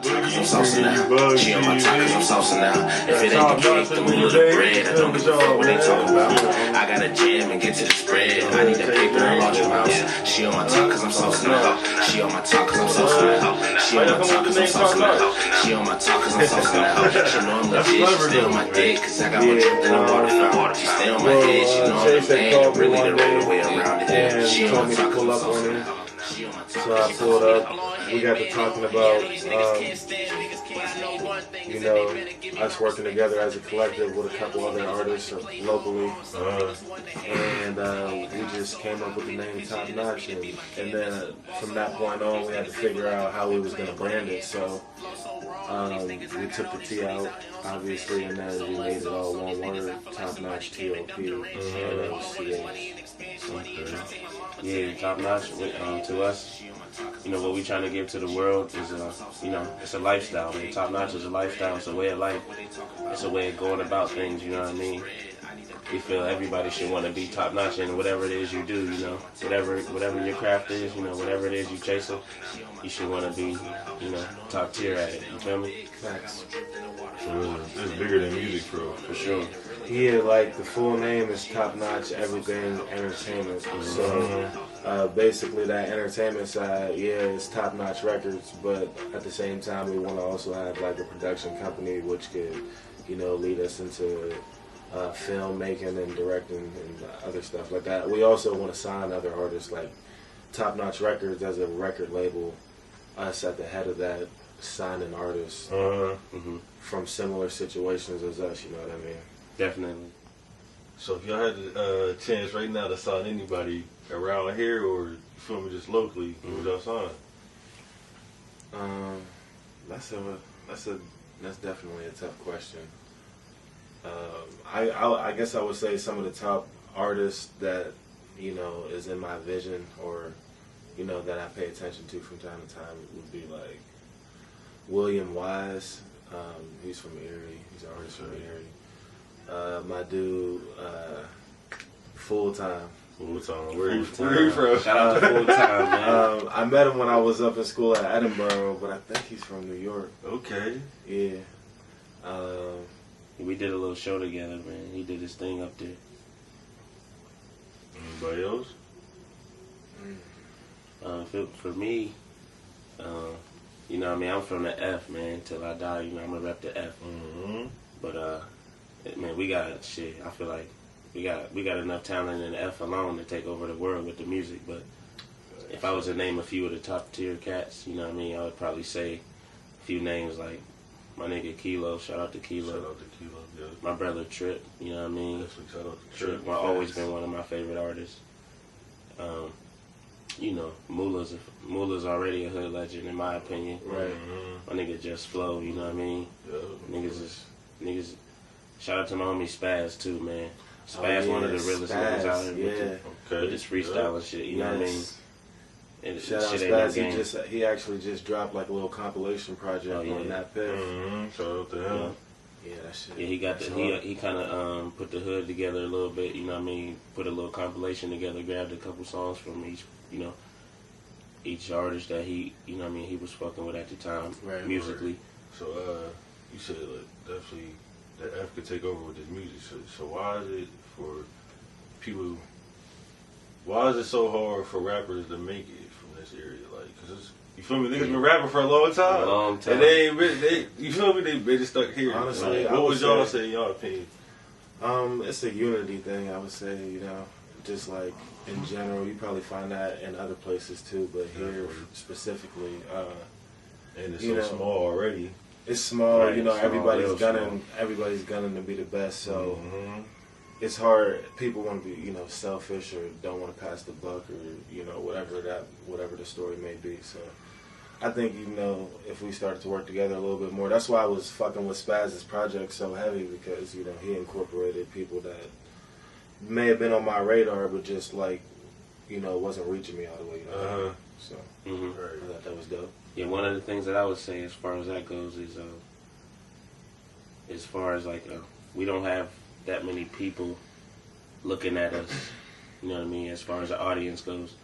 top cause I'm saucing now. She on my top cause I'm saucing now. If it ain't the cake, then we love the bread. I don't give a fuck what they talking about. I got a jam and get to the spread. I need that paper and larger amounts. She on my top cause I'm saucing now. She on my top cause I'm saucing now. She on my top cause I'm saucing now. She on my top cause I'm saucing now. She know I'm legit, she stay on my dick cause I got more drip than a waterfowl. She stay on my head, she know I'm the man. I'm really the right way around it. She on my top cause I'm saucing now. So I pulled up. We got to talking about, you know, us working together as a collective with a couple other artists locally, and we just came up with the name Topnotch, and then from that point on, we had to figure out how we was gonna brand it. So we took the T out, obviously, and then we made it all one word: Topnotch, T-O-P-N-O-C-H. Yeah, Topnotch. To us, you know, what we trying to give to the world is you know, it's a lifestyle. Man. Topnotch is a lifestyle. It's a way of life. It's a way of going about things. You know what I mean? We feel everybody should want to be top notch in whatever it is you do. You know, whatever your craft is. You know, whatever it is you chasing, you should want to be, you know, top tier at it. You feel me? Facts. So it's bigger than music, bro. For sure. Yeah, like the full name is Topnotch Everything Entertainment. So basically that entertainment side, yeah, it's Topnotch Records, but at the same time we want to also have like a production company which could, you know, lead us into filmmaking and directing and other stuff like that. We also want to sign other artists like Topnotch Records as a record label, us at the head of that, signing artists from similar situations as us, you know what I mean? Definitely. So if y'all had a chance right now to sign anybody around here or you feel me, just locally, who would y'all sign? That's definitely a tough question. I guess I would say some of the top artists that, you know, is in my vision or, you know, that I pay attention to from time to time would be like William Wise. He's from Erie. He's an artist from Erie. My dude, Full Time. Full Time. Where you from? Shout out to Full Time, man. I met him when I was up in school at Edinburgh, but I think he's from New York. Okay. Yeah. We did a little show together, man. He did his thing up there. Anybody else? For me, you know what I mean, I'm from the F, man. Till I die, you know, I'm gonna rep the F. But man, we got shit. I feel like we got enough talent in the F alone to take over the world with the music. But if I was to name a few of the top tier cats, you know what I mean, I would probably say a few names like my nigga Kilo. Shout out to Kilo. Shout out to Kilo. Yeah. My brother Trip. You know what I mean. Definitely shout out to Trip. Always been one of my favorite artists. You know, Mullah's already a hood legend in my opinion. Right. My nigga Just Flow. You know what I mean. Yeah. Niggas. Shout out to my homie Spaz too, man. Spaz, one of the realest niggas out here with this freestyle and shit. You know what I mean? And shout out Spaz. He actually just dropped like a little compilation project on that piff. Shout out to him. Yeah, that shit. Yeah, he got he kind of put the hood together a little bit. You know what I mean? Put a little compilation together. Grabbed a couple songs from each, you know, each artist that he, you know what I mean, he was fucking with at the time, musically. Right. So you said like definitely that F could take over with this music. So why is it for people? Why is it so hard for rappers to make it from this area? Like, cause it's, you feel me? Niggas been rapping for a long time. And they ain't been, you feel me? They just stuck here. Honestly, like, what would y'all say in y'all opinion? It's a unity thing, I would say, you know. Just like in general, you probably find that in other places too, but here specifically, and it's so small already. It's small, right, you know. Everybody's small. Everybody's gunning to be the best, so it's hard. People want to be, you know, selfish or don't want to pass the buck or, you know, whatever the story may be. So I think, you know, if we started to work together a little bit more, that's why I was fucking with Spaz's project so heavy, because, you know, he incorporated people that may have been on my radar, but just like, you know, wasn't reaching me all the way. You know? So I thought that was dope. Yeah, one of the things that I would say as far as that goes is, as far as like, we don't have that many people looking at us. You know what I mean? As far as the audience goes,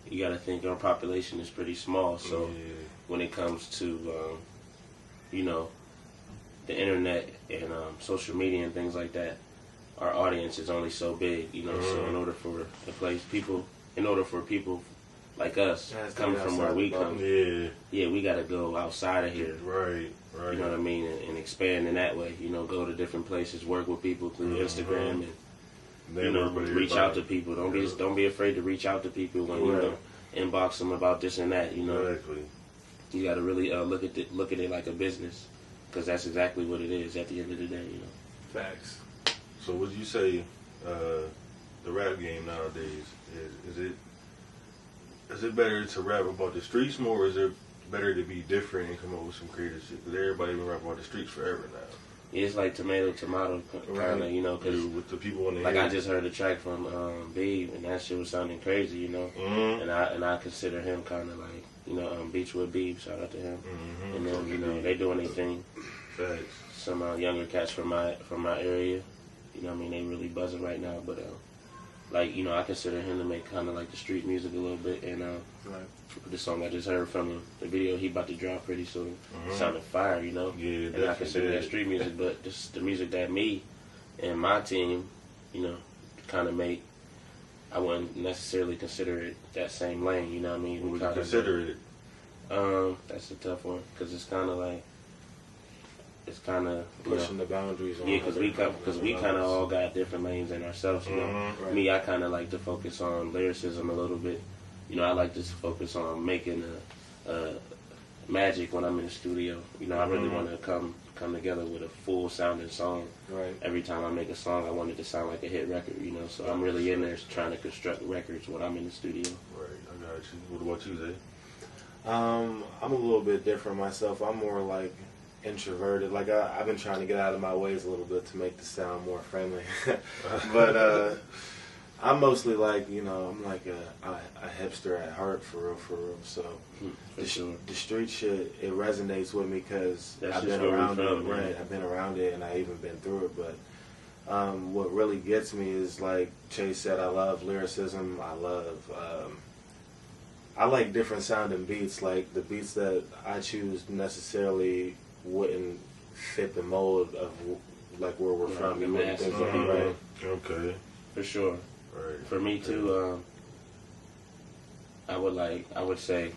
you got to think our population is pretty small. So when it comes to you know, the internet and social media and things like that, our audience is only so big, you know. So in order for people like us coming from where we come, we got to go outside of here, right. You know what I mean, and expand in that way. You know, go to different places, work with people through Instagram, and you know, reach out to people. Don't be afraid to reach out to people when you know, inbox them about this and that. You know, Exactly. you got to really look at it like a business, because that's exactly what it is at the end of the day. You know. Facts. So would you say the rap game nowadays is it better to rap about the streets more, or is it better to be different and come up with some creative shit? Because everybody been rapping about the streets forever now. It's like tomato kind of, you know, because with the people on the I just heard a track from Beeb, and that shit was sounding crazy, you know. And I consider him kind of like, you know, Beachwood Beeb, shout out to him. And then, you know, they doing their thing. Facts. Some younger cats from my area, you know what I mean, they really buzzing right now, but like, you know, I consider him to make kind of like the street music a little bit, and the song I just heard from him, the video he about to drop pretty soon, sounded fire, you know. Yeah, and I consider that street music, but just the music that me and my team, you know, kind of make, I wouldn't necessarily consider it that same lane, you know what I mean? What would you consider it? That's a tough one, because it's kind of like, pushing the boundaries. Yeah, because we kind of all got different lanes in ourselves. You know, me, I kind of like to focus on lyricism a little bit. You know, I like to focus on making magic when I'm in the studio. You know, I really want to come together with a full sounding song. Right. Every time I make a song, I want it to sound like a hit record. You know, so I'm really in there trying to construct records when I'm in the studio. Right, I got you. What about you, Zay? I'm a little bit different myself. I'm more like introverted. Like I've been trying to get out of my ways a little bit to make the sound more friendly. But I'm mostly like, you know, I'm like a hipster at heart, for real. So the street shit, it resonates with me because I've been around it. Right, I've been around it, and I even been through it. But what really gets me is, like Chase said, I love lyricism. I like different sounding beats. Like the beats that I choose necessarily wouldn't fit the mold of like where we're from. You wouldn't think so, right? Okay. For sure. Right. For me too, I would say,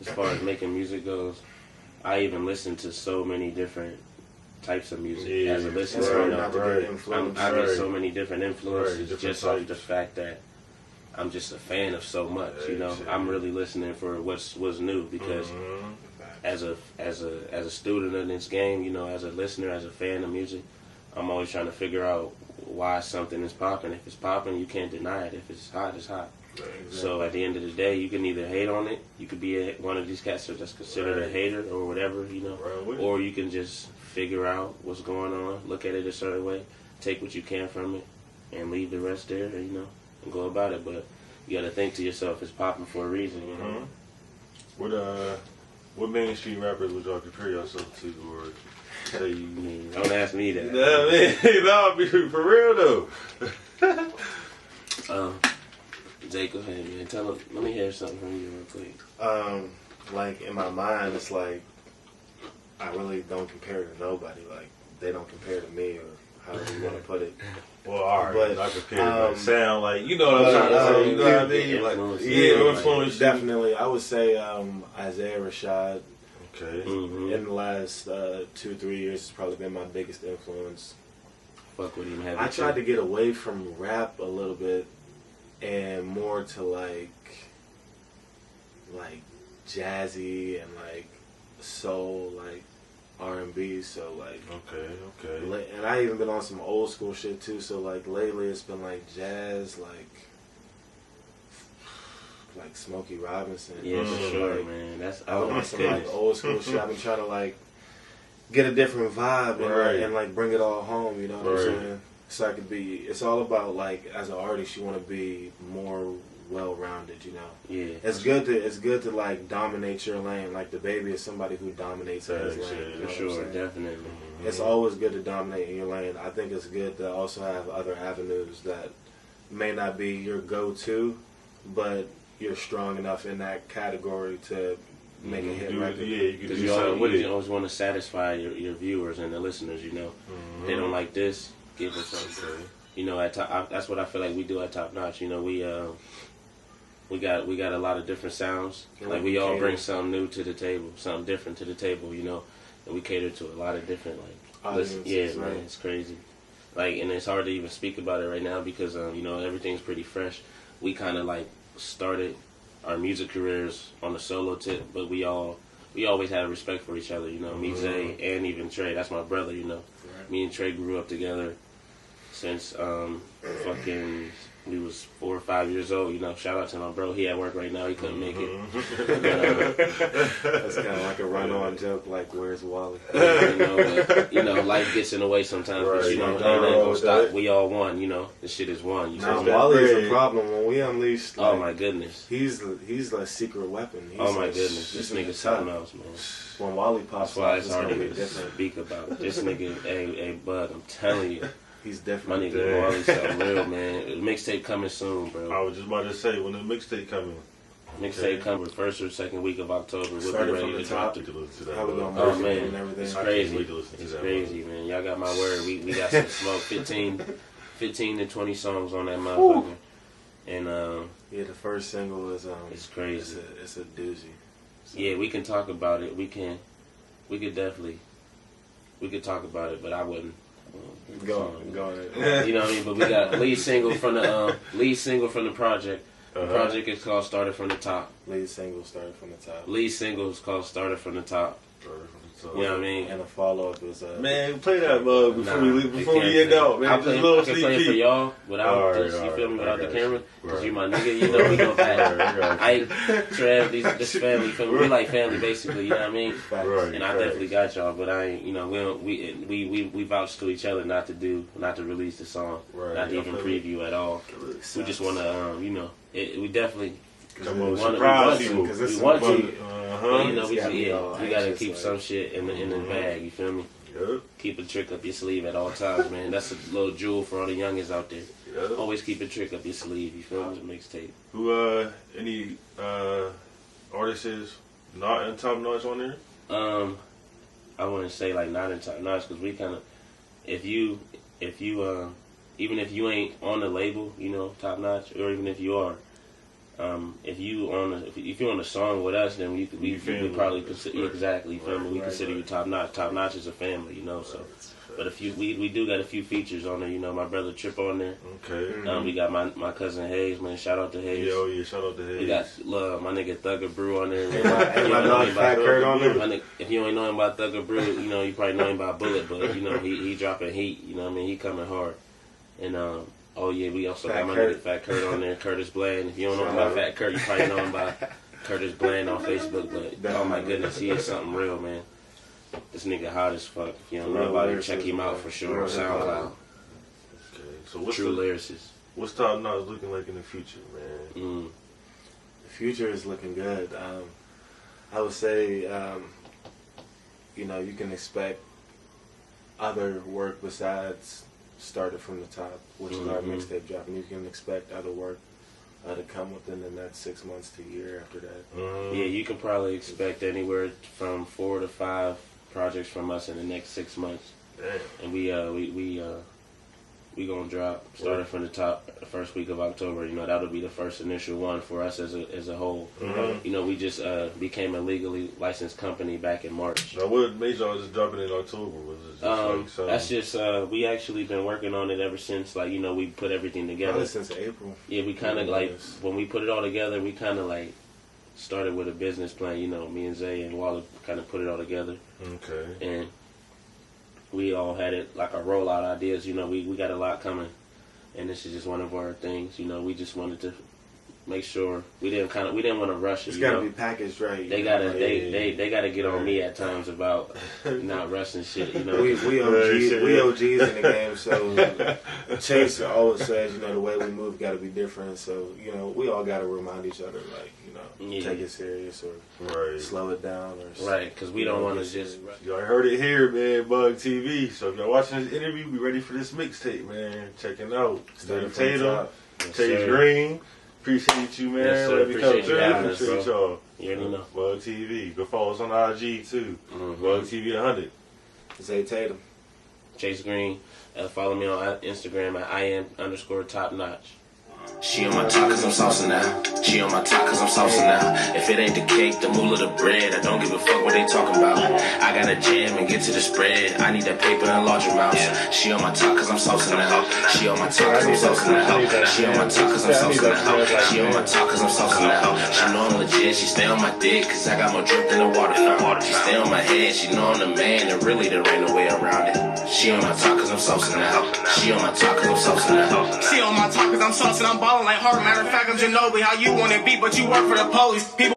as far as making music goes, I even listen to so many different types of music as a listener. I get so many different influences just off the fact that I'm just a fan of so much. You know, I'm really listening for what's new, because as a student of this game, you know, as a listener, as a fan of music, I'm always trying to figure out why something is popping. If it's popping, you can't deny it. If it's hot, it's hot. Exactly. So at the end of the day, you can either hate on it, you could be one of these cats that's considered a hater or whatever, you know, or you can just figure out what's going on, look at it a certain way, take what you can from it, and leave the rest there, you know, and go about it. But you got to think to yourself, it's popping for a reason, you know. What mainstream rappers would y'all compare yourself to, or say you? Don't ask me that. No, for real though. Jay, go ahead, man. Let me hear something from you real quick. Like in my mind, it's like I really don't compare to nobody. Like they don't compare to me, or however you want to put it. Well, all right, but I compare to sound like, you know what I'm trying to say. You know what I mean? Like, influence. Definitely, I would say Isaiah Rashad. Okay. In the last 2-3 years, has probably been my biggest influence. Fuck with him. I tried to get away from rap a little bit and more to like jazzy and like soul, like R&B. So like okay. And I even been on some old school shit too. So like lately, it's been like jazz, like Smokey Robinson. Yeah, for sure, man. I want some like old school shit. I've been trying to like get a different vibe and like bring it all home. You know what I'm saying? So I could be. It's all about like as an artist, you want to be more well-rounded. You know. Yeah. It's good to like dominate your lane. Like the Baby is somebody who dominates his lane. For sure, definitely. It's always good to dominate in your lane. I think it's good to also have other avenues that may not be your go-to, but you're strong enough in that category to make a hit Yeah, record. you can Because do something with you it. always want to satisfy your viewers and the listeners. You know, they don't like this, give us something. Okay. You know, that's what I feel like we do at Topnotch. You know, we got a lot of different sounds. Yeah, Like we we all cater. bring something new to the table, something different to the table. You know, and we cater to a lot of different Audiences, yeah, right. man, it's crazy. Like, and it's hard to even speak about it right now because you know, everything's pretty fresh. We kind of like started our music careers on a solo tip, but we always had respect for each other. You know, me, Zay, and even Trey. That's my brother. You know, Right. me and Trey grew up together since fucking we was 4 or 5 years old. You know, shout out to my bro. He at work right now. He couldn't make it. That's kind of like a run-on joke, like "Where's Wally?" You know, life gets in the way sometimes. But, you know, Right. ain't nothing gonna stop. We all won. You know, this shit is one. You Now know? Wally's bread. a problem when we unleashed. Oh Like, my goodness. he's a secret weapon. He's Oh my like, goodness. This he's nigga's tough. something else, man. When Wally pops That's why off, it's it's hard gonna to be different. speak about it. This nigga, hey, bud, I'm telling you, He's my different. nigga Damn. Wally's something real, man. Mixtape coming soon, I bro. was just about to say, when the mixtape coming, Mixtape coming first or second week of October. We'll be Started ready from to the drop top. it. to listen to that. How we gonna Oh, merge it man. and everything. It's I can't crazy. wait to listen to It's that crazy, man. Y'all got my word. We got some smoke. 15 to 20 songs on that motherfucker. And Yeah, the first single is it's crazy. It's a doozy. So, Yeah, we can talk about it. We could definitely talk about it, but I wouldn't. go ahead. You know what I mean? But we got lead single from the project. The project is called Started from the Top. Lead single started from the top. Lead single is called Started from the Top. You know what I mean? And the follow-up was Man, play that mug before Nah, before it we can't end out, play. man. Just a I little can sneak play it for peek. y'all without Alright, just, you feel me, alright, without I the got camera. you. Because Right. you my nigga, you know we go back. Alright, I got you. Trev, this family, feel me? We like family basically, you know what I mean? Right. And I definitely got y'all, but I ain't, you know, we vouch to each other not to release the song, Right, not to I even feel preview at all. We just want to, you know, we definitely Come on, we want surprise to, people. because we it's want some to, but, you know, It's we gotta be all gotta anxious, keep like- some shit in the bag. You feel me? Yep. Keep a trick up your sleeve at all times, man. That's a little jewel for all the youngins out there. Yep. Always keep a trick up your sleeve. You feel me? Mixtape. Who any artists is not in Topnotch on there? I wouldn't say like not in top notch because we kind of, if you even if you ain't on the label, you know, Top Notch, or even if you are, if you're on the song with us, then we family. probably consider exactly. You feel me? We Right, consider you Top Notch. Top Notch is a family, you know. So, but we do got a few features on there. You know, my brother Trip on there. Okay. We got my cousin Hayes, man. Shout out to Hayes. Yeah, oh yeah, shout out to Hayes. We got my nigga Thugger Brew on there. And my dog Fat Kurt on there. My nigga, if you ain't know him by Thugger Brew, you know, you probably know him by Bullet, but you know, he dropping heat, you know what I mean? He coming hard. And oh yeah, we also Fat got my Kurt. nigga Fat Kurt on there, Curtis Bland. If you don't know him by Fat Kurt, you probably know him by Curtis Bland on Facebook, but oh my goodness, he is something real, man. This nigga hot as fuck. If you don't know Real about him, lyricist, check him out man. for sure on Real SoundCloud. Okay, so what's True lyricist. what's Topnotch looking like in the future, man? The future is looking good. I would say, you know, you can expect other work besides Started from the Top, which is our mixtape drop, and you can expect other work to come within the next 6 months to a year after that. Yeah, you can probably expect anywhere from 4 to 5 projects from us in the next 6 months. Damn. And we gonna drop Started from the Top the first week of October. You know, that'll be the first initial one for us as a whole. You know, we just became a legally licensed company back in March. Now, what made y'all just drop it in October? Was it just like something? That's just we actually been working on it ever since, like, you know, we put everything together. Probably since April. Yeah, we kind of Yeah, like yes. when we put it all together, we kind of like started with a business plan. You know, me and Zay and Waller kind of put it all together, Okay. and we all had it like our rollout ideas. You know, we got a lot coming, and this is just one of our things. You know, we just wanted to make sure we didn't want to rush it. It's you got to know? be packaged right. They you gotta know, like, they gotta get on me at times about not rushing shit. You know, we OGs in the game, so Chase always says, you know, the way we move got to be different. So, you know, we all got to remind each other, like, you know, Yeah. take it serious or Right. slow it down, or right? Because we don't want to just. Y'all heard it here, man. Bug TV. So if y'all watching this interview, be ready for this mixtape, man. Checking out. Started Steve from the Tatum, top. Yes, Chase sir. Green, Appreciate you, man. Yes, sir. Let me come Appreciate you through. having us, Appreciate bro. y'all. You already know. Bug TV. Go follow us on IG too. Bug TV 100. Zay Tatum. Chase Green. Follow me on Instagram at IM_Topnotch. She on my top cause I'm saucing now. She on my top cause I'm saucing now. If it ain't the cake, the moolah, the bread, I don't give a fuck what they talking about. I gotta jam and get to the spread. I need that paper and large amounts. She on my top cause I'm saucing now. She on my top cause I'm saucing now. She on my top cause I'm saucing now. She on my top cause I'm saucing now. She know I'm legit, she stay on my dick cause I got more drip than the water fountain. She stay on my head, she know I'm the man and really there ain't no way around it. She on my top cause I'm saucing now. She on my top cause I'm saucing now. She on my top cause I'm saucing, I'm ballin' like hard. Matter of fact, I'm Ginobili. How you wanna be, but you work for the police. People